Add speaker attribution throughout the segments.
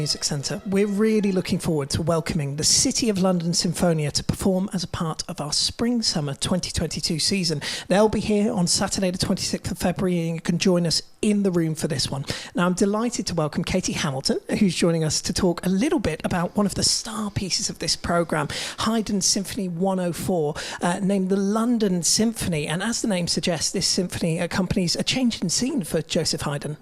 Speaker 1: Music Centre, we're really looking forward to welcoming the City of London Sinfonia to perform as a part of our Spring-Summer 2022 season. They'll be here on Saturday the 26th of February, and you can join us in the room for this one. Now, I'm delighted to welcome Katie Hamilton, who's joining us to talk a little bit about one of the star pieces of this programme, Haydn's Symphony 104, named the London Symphony. And as the name suggests, this symphony accompanies a change in scene for Joseph Haydn.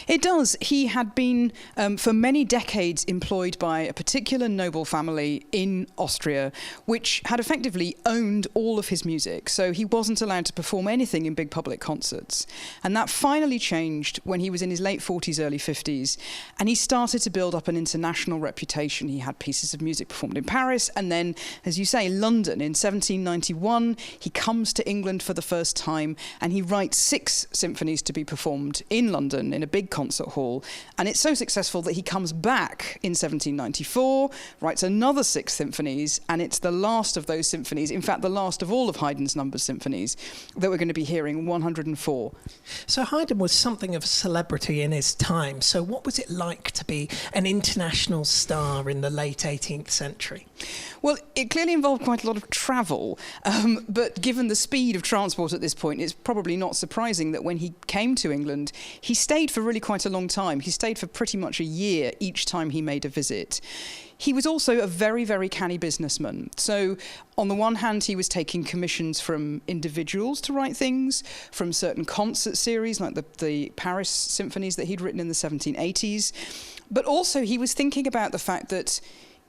Speaker 2: It does. He had been, for many decades, employed by a particular noble family in Austria, which had effectively owned all of his music. So he wasn't allowed to perform anything in big public concerts. And that finally changed when he was in his late 40s, early 50s. And he started to build up an international reputation. He had pieces of music performed in Paris. And then, as you say, London in 1791. He comes to England for the first time and he writes 6 symphonies to be performed in London in a big concert hall, and it's so successful that he comes back in 1794, writes another 6 symphonies, and it's the last of those symphonies, in fact the last of all of Haydn's numbered symphonies, that we're going to be hearing, 104.
Speaker 1: So Haydn was something of a celebrity in his time, so what was it like to be an international star in the late 18th century?
Speaker 2: Well, it clearly involved quite a lot of travel, but given the speed of transport at this point, it's probably not surprising that when he came to England, he stayed for really quite a long time. He stayed for pretty much a year each time he made a visit. He was also a very, very canny businessman. So on the one hand, he was taking commissions from individuals to write things, from certain concert series like the Paris symphonies that he'd written in the 1780s. But also he was thinking about the fact that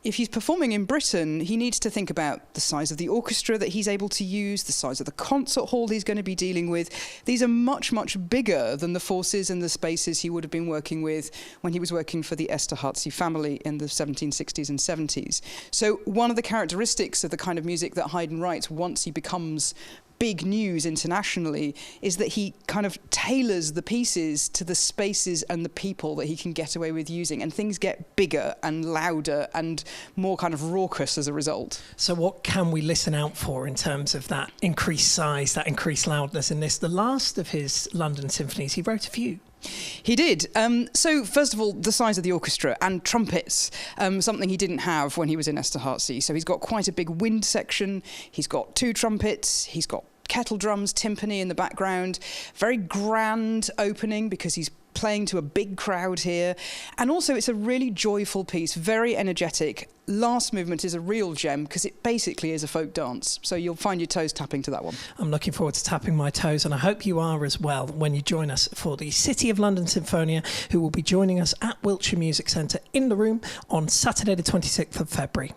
Speaker 2: if he's performing in Britain, he needs to think about the size of the orchestra that he's able to use, the size of the concert hall he's going to be dealing with. These are much, much bigger than the forces and the spaces he would have been working with when he was working for the Esterházy family in the 1760s and 70s. So one of the characteristics of the kind of music that Haydn writes once he becomes big news internationally is that he kind of tailors the pieces to the spaces and the people that he can get away with using, and things get bigger and louder and more kind of raucous as a result. So
Speaker 1: what can we listen out for in terms of that increased size, that increased loudness in this? The last of his London symphonies, he wrote a few.
Speaker 2: He did. So first of all, the size of the orchestra and trumpets, something he didn't have when he was in Esterházy. So he's got quite a big wind section. He's got 2 trumpets. He's got kettle drums, timpani in the background. Very grand opening because he's playing to a big crowd here. And also it's a really joyful piece, very energetic. Last movement is a real gem because it basically is a folk dance. So you'll find your toes tapping to that one.
Speaker 1: I'm looking forward to tapping my toes, and I hope you are as well when you join us for the City of London Sinfonia, who will be joining us at Wiltshire Music Centre in the room on Saturday the 26th of February.